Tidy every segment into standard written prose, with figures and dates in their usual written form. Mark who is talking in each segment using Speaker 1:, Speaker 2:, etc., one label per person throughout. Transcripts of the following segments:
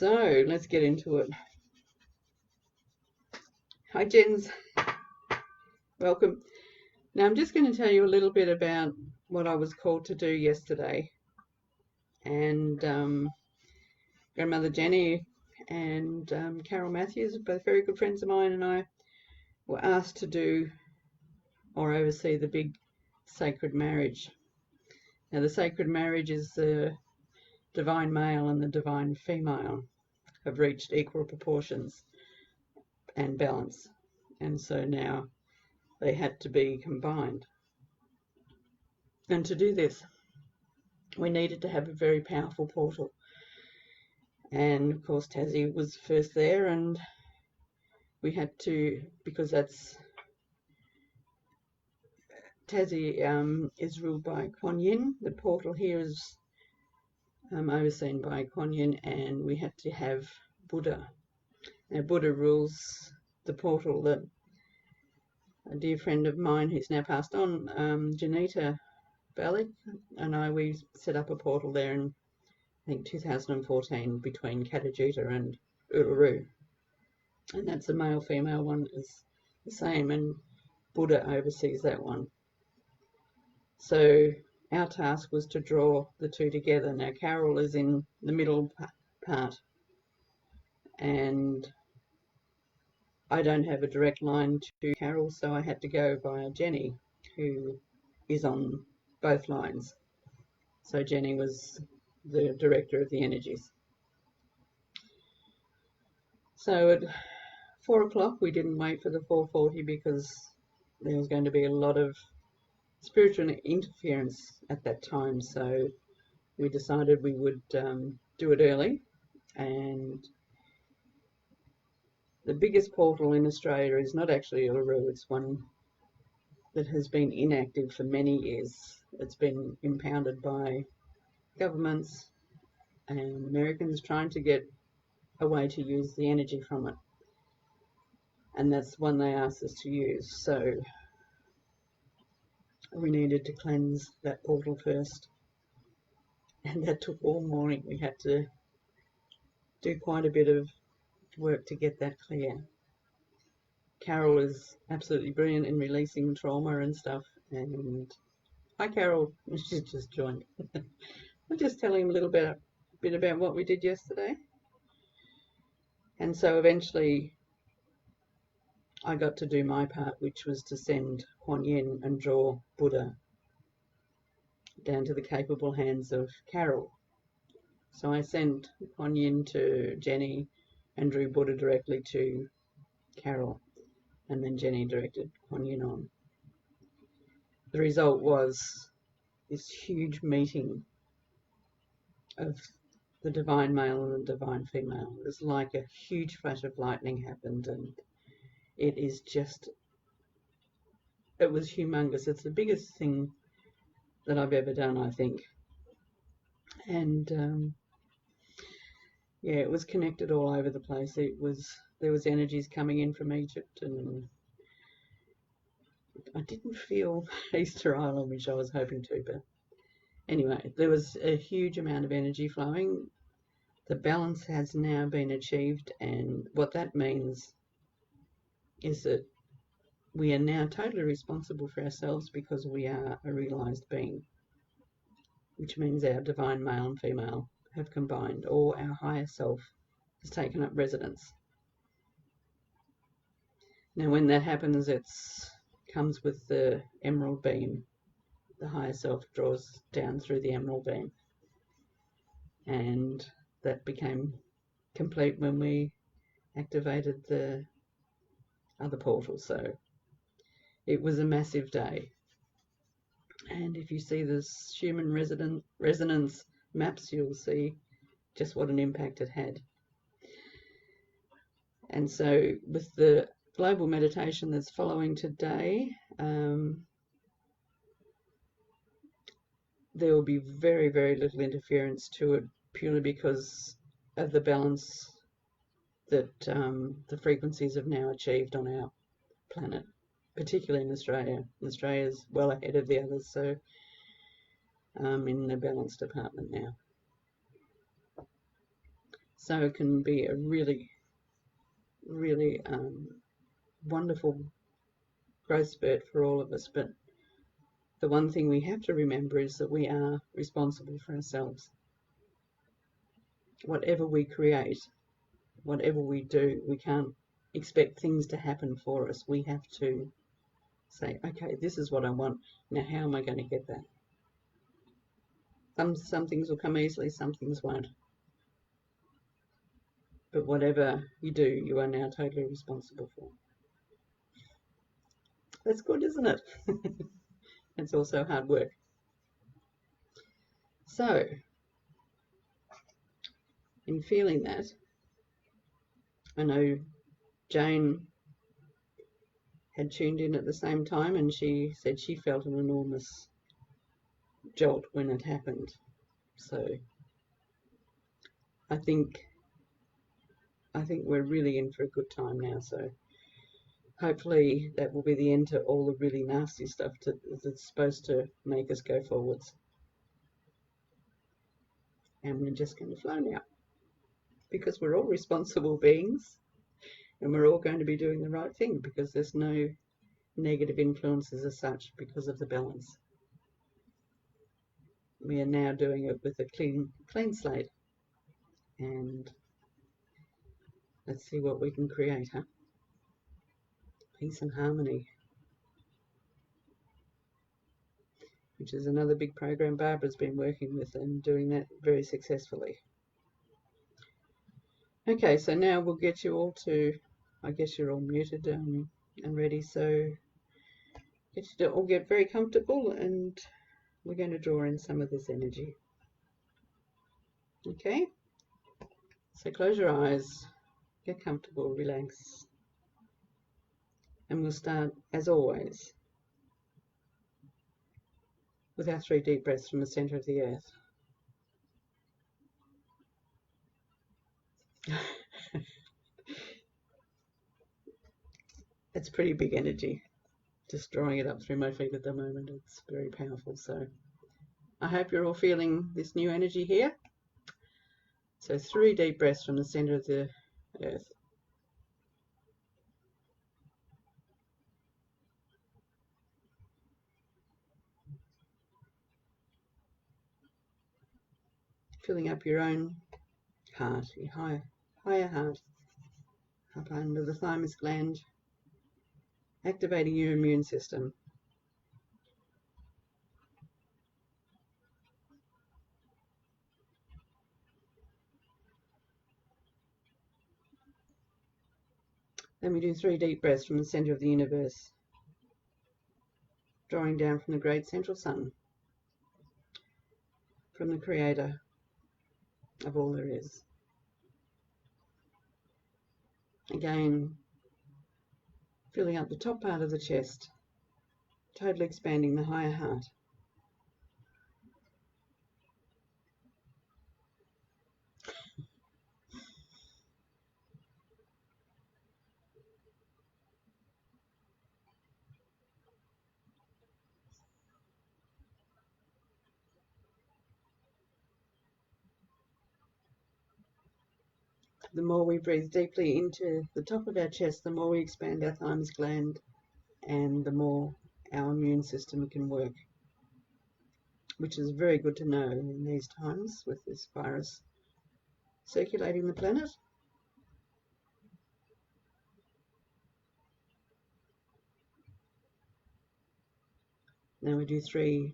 Speaker 1: So let's get into it. Hi, Jens. Welcome. Now I'm just going to tell you a little bit about what I was called to do yesterday. And Grandmother Jenny and Carol Matthews, both very good friends of mine, and I were asked to do or oversee the big sacred marriage. Now the sacred marriage is the divine male and the divine female have reached equal proportions and balance, and so now they had to be combined. And to do this, we needed to have a very powerful portal. And of course, Tassie was first there, and we had to, because Tassie is ruled by Kuan Yin. The portal here is overseen by Kuan Yin, and we had to have Buddha. Now, Buddha rules the portal. That a dear friend of mine who's now passed on, Janita Balik, and we set up a portal there in, I think, 2014 between Katajuta and Uluru. And that's a male-female one is the same, and Buddha oversees that one. So our task was to draw the two together. Now Carol is in the middle part, and I don't have a direct line to Carol, so I had to go via Jenny, who is on both lines. So Jenny was the director of the energies. So at 4 o'clock, we didn't wait for the 4:40 because there was going to be a lot of spiritual interference at that time. So we decided we would do it early. And the biggest portal in Australia is not actually Uluru, it's one that has been inactive for many years. It's been impounded by governments and Americans trying to get a way to use the energy from it. And that's one they asked us to use. So we needed to cleanse that portal first. And that took all morning. We had to do quite a bit of work to get that clear. Carol is absolutely brilliant in releasing trauma and stuff. And hi, Carol. She's just joined. I'm just telling a little bit about what we did yesterday. And so eventually I got to do my part, which was to send Kuan Yin and draw Buddha down to the capable hands of Carol. So I sent Kuan Yin to Jenny and drew Buddha directly to Carol, and then Jenny directed Kuan Yin on. The result was this huge meeting of the divine male and the divine female. It was like a huge flash of lightning happened, and it was humongous. It's the biggest thing that I've ever done, I think. And yeah, it was connected all over the place. There was energies coming in from Egypt, and I didn't feel Easter Island, which I was hoping to, but anyway, there was a huge amount of energy flowing. The balance has now been achieved, and what that means is that we are now totally responsible for ourselves because we are a realised being, which means our divine male and female have combined, or our higher self has taken up residence. Now when that happens, it comes with the emerald beam. The higher self draws down through the emerald beam, and that became complete when we activated the other portal. So it was a massive day, and if you see the human resonance maps, you'll see just what an impact it had. And so with the global meditation that's following today, there will be very, very little interference to it, purely because of the balance that the frequencies have now achieved on our planet, particularly in Australia. Australia's well ahead of the others, so in the balance department now. So it can be a really, really wonderful growth spurt for all of us. But the one thing we have to remember is that we are responsible for ourselves. Whatever we create, whatever we do, we can't expect things to happen for us. We have to say, okay, this is what I want. Now, how am I going to get that? Some things will come easily, some things won't. But whatever you do, you are now totally responsible for. That's good, isn't it? It's also hard work. So, in feeling that, I know Jane had tuned in at the same time, and she said she felt an enormous jolt when it happened. So I think we're really in for a good time now. So hopefully that will be the end to all the really nasty stuff that's supposed to make us go forwards. And we're just going to flow now, because we're all responsible beings, and we're all going to be doing the right thing, because there's no negative influences as such because of the balance. We are now doing it with a clean slate, and let's see what we can create, huh? Peace and harmony, which is another big program Barbara's been working with and doing that very successfully. Okay, so now we'll get you all to, I guess you're all muted and ready, so get you to all get very comfortable, and we're going to draw in some of this energy. Okay, so close your eyes, get comfortable, relax, and we'll start, as always, with our 3 deep breaths from the center of the earth. It's pretty big energy. Just drawing it up through my feet at the moment. It's very powerful. So I hope you're all feeling this new energy here. So 3 deep breaths from the center of the earth. Filling up your own heart, your higher heart, up under the thymus gland, activating your immune system. Then we do 3 deep breaths from the center of the universe, drawing down from the great central sun, from the creator of all there is. Again, filling up the top part of the chest, totally expanding the higher heart. The more we breathe deeply into the top of our chest, the more we expand our thymus gland, and the more our immune system can work, which is very good to know in these times with this virus circulating the planet. Now we do 3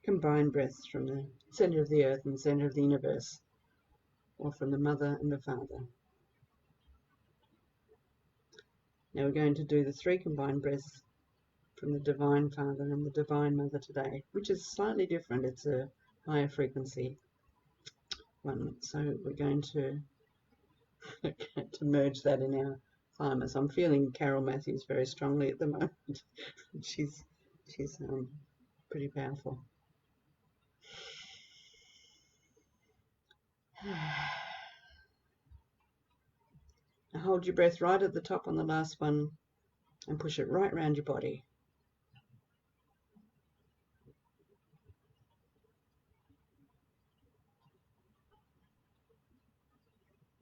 Speaker 1: combined breaths from the center of the earth and the center of the universe, or from the mother and the father. Now we're going to do the 3 combined breaths from the Divine Father and the Divine Mother today, which is slightly different. It's a higher frequency one. So we're going to, to merge that in our thymus. I'm feeling Carol Matthews very strongly at the moment. she's pretty powerful. Now hold your breath right at the top on the last one and push it right around your body.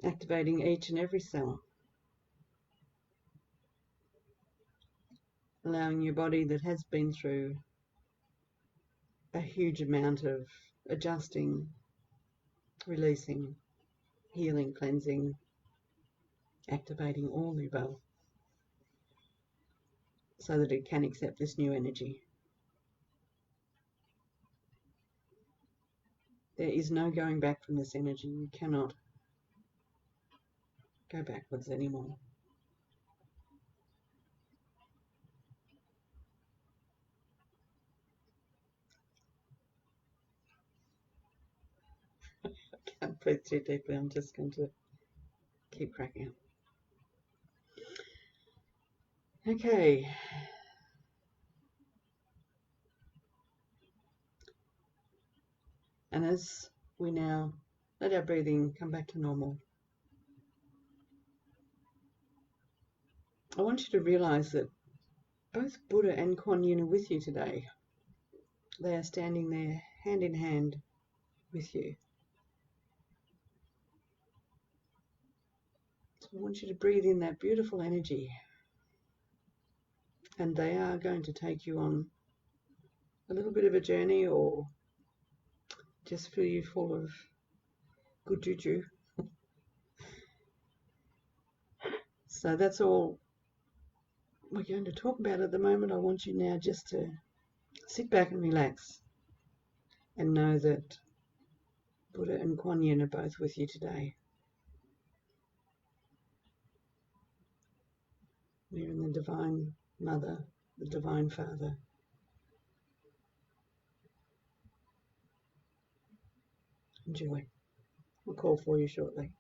Speaker 1: activating each and every cell, allowing your body that has been through a huge amount of adjusting, releasing, healing, cleansing, activating all the above so that it can accept this new energy. There is no going back from this energy. You cannot go backwards anymore. I can't breathe too deeply. I'm just going to keep cracking. Okay. And as we now let our breathing come back to normal, I want you to realize that both Buddha and Kuan Yin are with you today. They are standing there hand in hand with you. So I want you to breathe in that beautiful energy, and they are going to take you on a little bit of a journey or just fill you full of good juju. So that's all we're going to talk about at the moment. I want you now just to sit back and relax and know that Buddha and Kuan Yin are both with you today. We're in the Divine Mother, the Divine Father. Enjoy. We'll call for you shortly.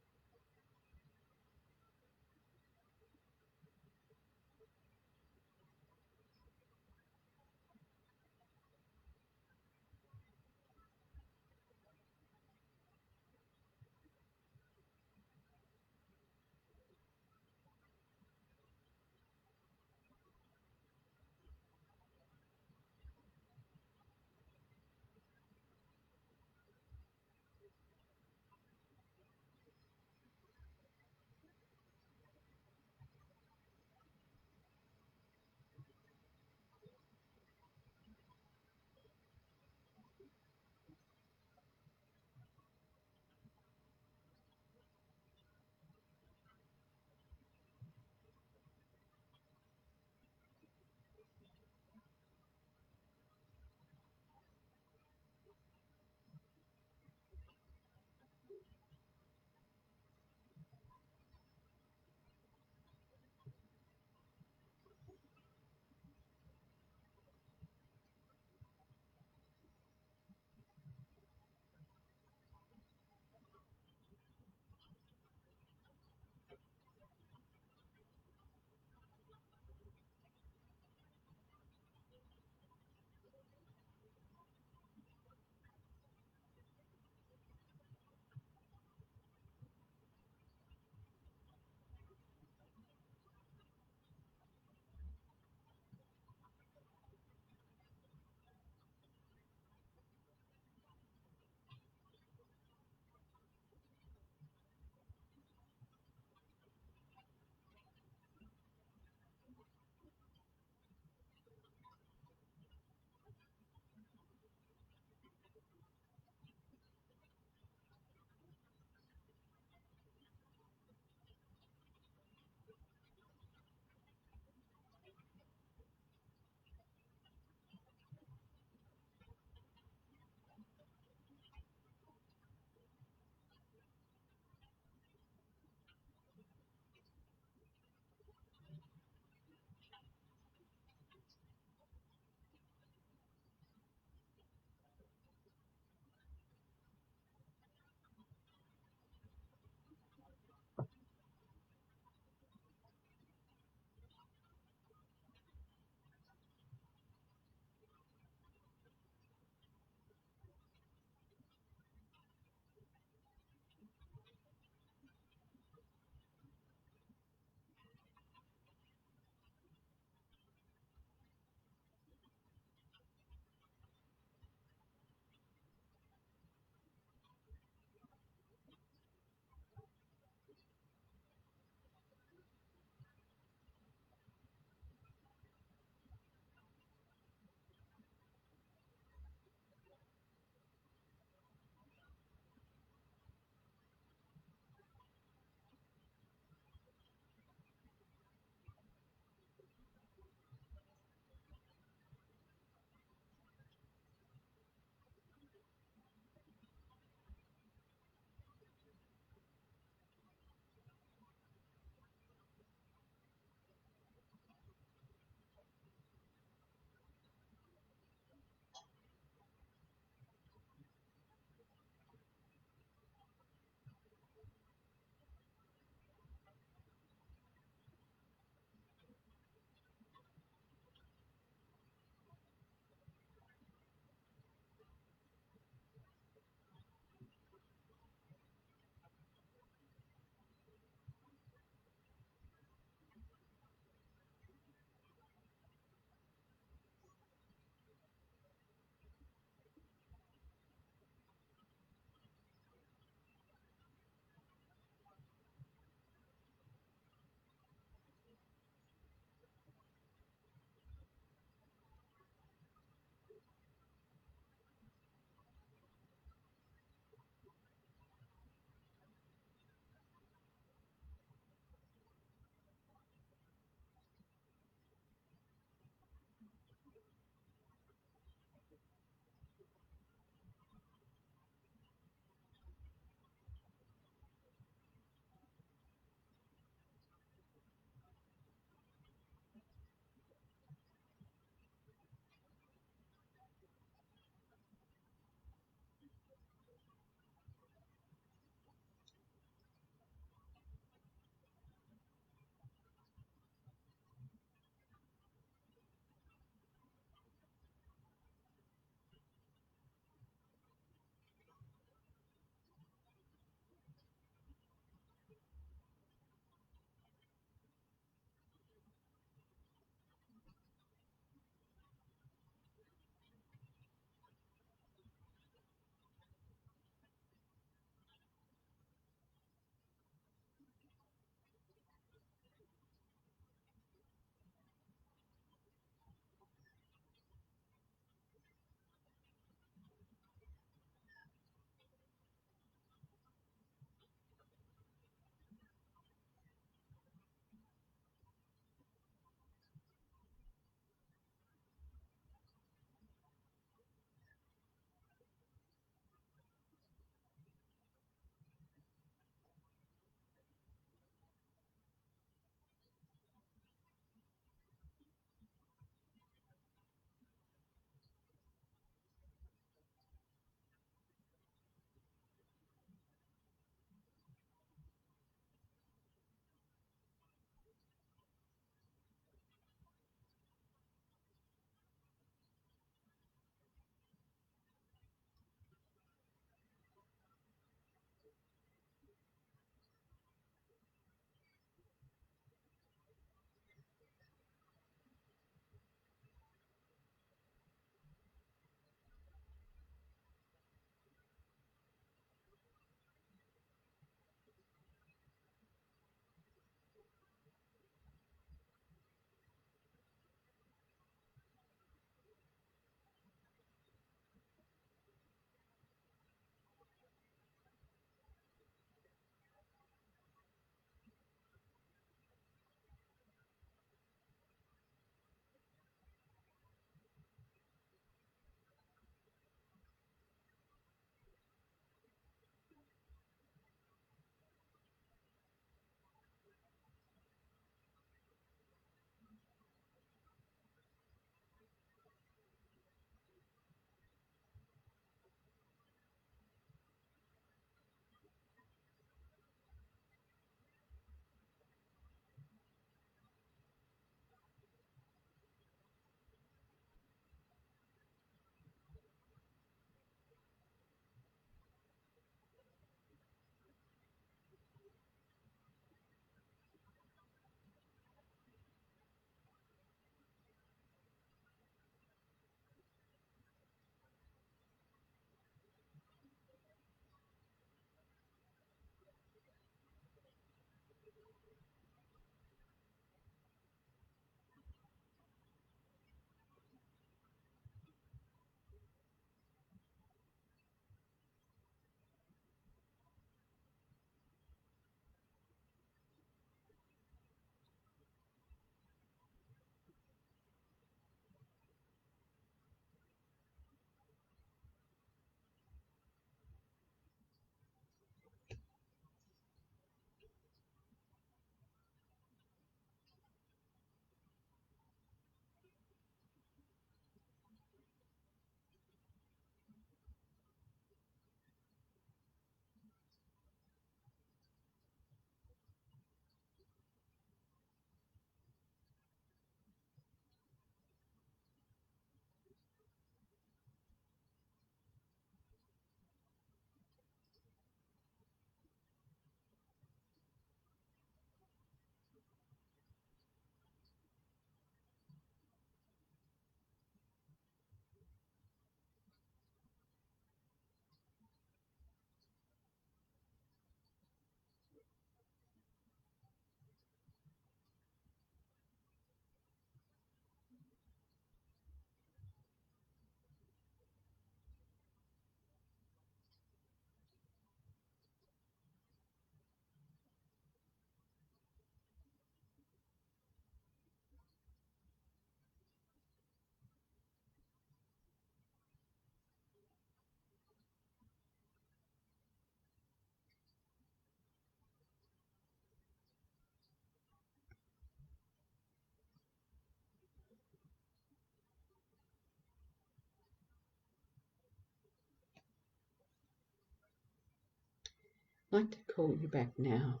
Speaker 1: I'd like to call you back now.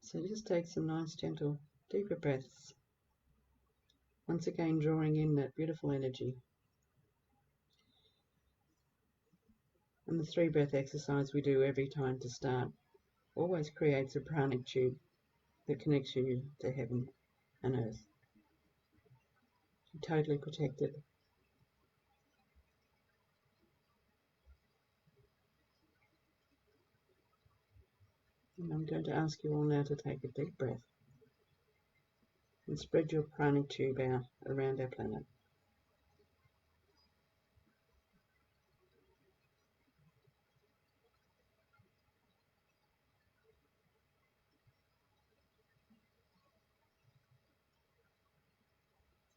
Speaker 1: So just take some nice, gentle, deeper breaths. Once again, drawing in that beautiful energy. And the 3 breath exercise we do every time to start always creates a pranic tube that connects you to heaven and earth. You're totally protected. And I'm going to ask you all now to take a deep breath and spread your pranic tube out around our planet.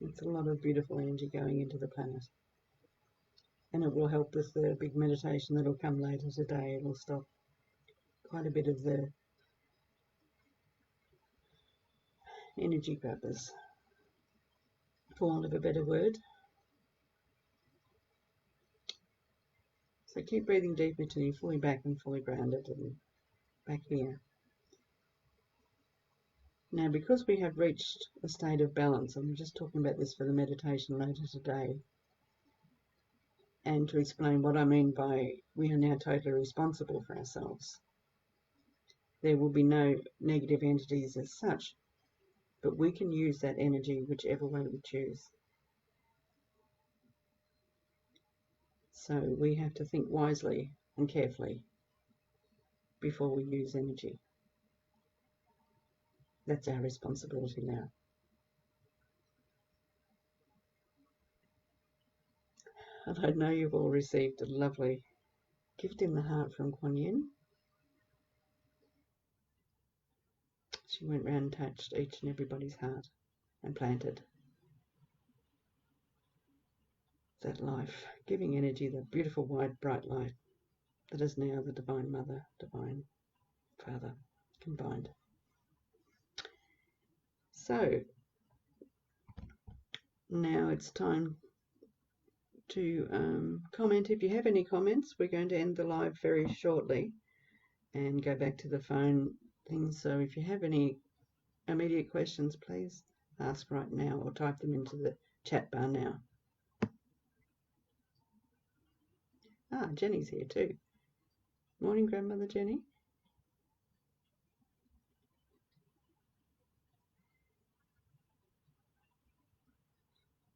Speaker 1: It's a lot of beautiful energy going into the planet. And it will help with the big meditation that will come later today. It will stop quite a bit of the energy grabbers, for want of a better word. So keep breathing deep until you're fully back and fully grounded and back here. Now, because we have reached a state of balance, I'm just talking about this for the meditation later today, and to explain what I mean by we are now totally responsible for ourselves. There will be no negative entities as such, but we can use that energy whichever way we choose. So we have to think wisely and carefully before we use energy. That's our responsibility now. And I know you've all received a lovely gift in the heart from Kuan Yin. She went round and touched each and everybody's heart and planted that life, giving energy, that beautiful white bright light that is now the Divine Mother, Divine Father combined. So now it's time to comment. If you have any comments, we're going to end the live very shortly and go back to the phone things. So if you have any immediate questions, please ask right now or type them into the chat bar now. Ah, Jenny's here too. Morning, Grandmother Jenny.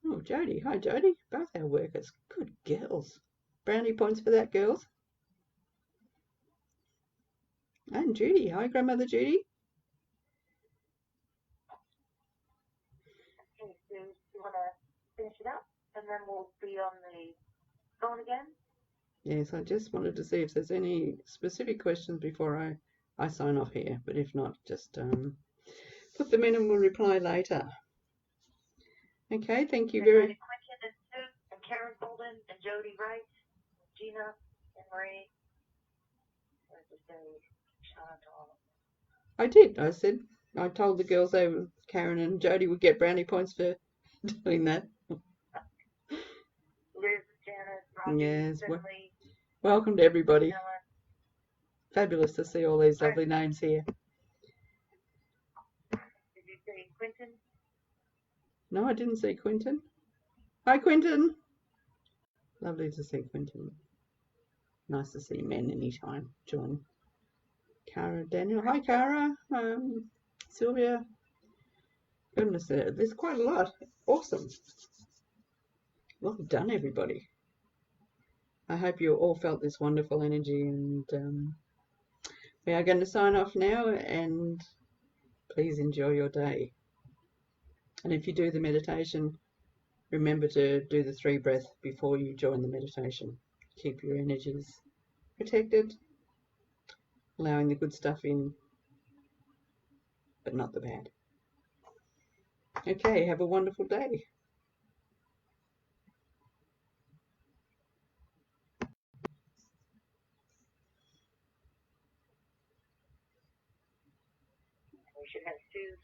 Speaker 1: Oh, Jody. Hi, Jody. Both our workers. Good girls. Brownie points for that, girls. And Judy. Hi, Grandmother Judy.
Speaker 2: Okay, so you want to finish it up and then we'll be on the phone again?
Speaker 1: Yes, I just wanted to see if there's any specific questions before I sign off here. But if not, just put them in and we'll reply later. Okay, thank you very much.
Speaker 2: Quentin and Sue and Karen Golden and Jody Wright, Gina and Marie. I just say shout out to all of them.
Speaker 1: I did. I told the girls Karen and Jody would get brownie points for doing that.
Speaker 2: Liz, Janet, Robbie,
Speaker 1: Yes,
Speaker 2: Finley,
Speaker 1: welcome to everybody.
Speaker 2: Ellen.
Speaker 1: Fabulous to see all these lovely names here.
Speaker 2: Did you say Quentin?
Speaker 1: No, I didn't see Quentin. Hi, Quentin. Lovely to see Quentin. Nice to see men anytime. Join. Cara, Daniel. Hi, Cara. Sylvia. Goodness, there's quite a lot. Awesome. Well done, everybody. I hope you all felt this wonderful energy, and we are going to sign off now, and please enjoy your day. And if you do the meditation, remember to do the 3 breath before you join the meditation. Keep your energies protected, allowing the good stuff in, but not the bad. Okay, have a wonderful day.
Speaker 2: We should have Sue's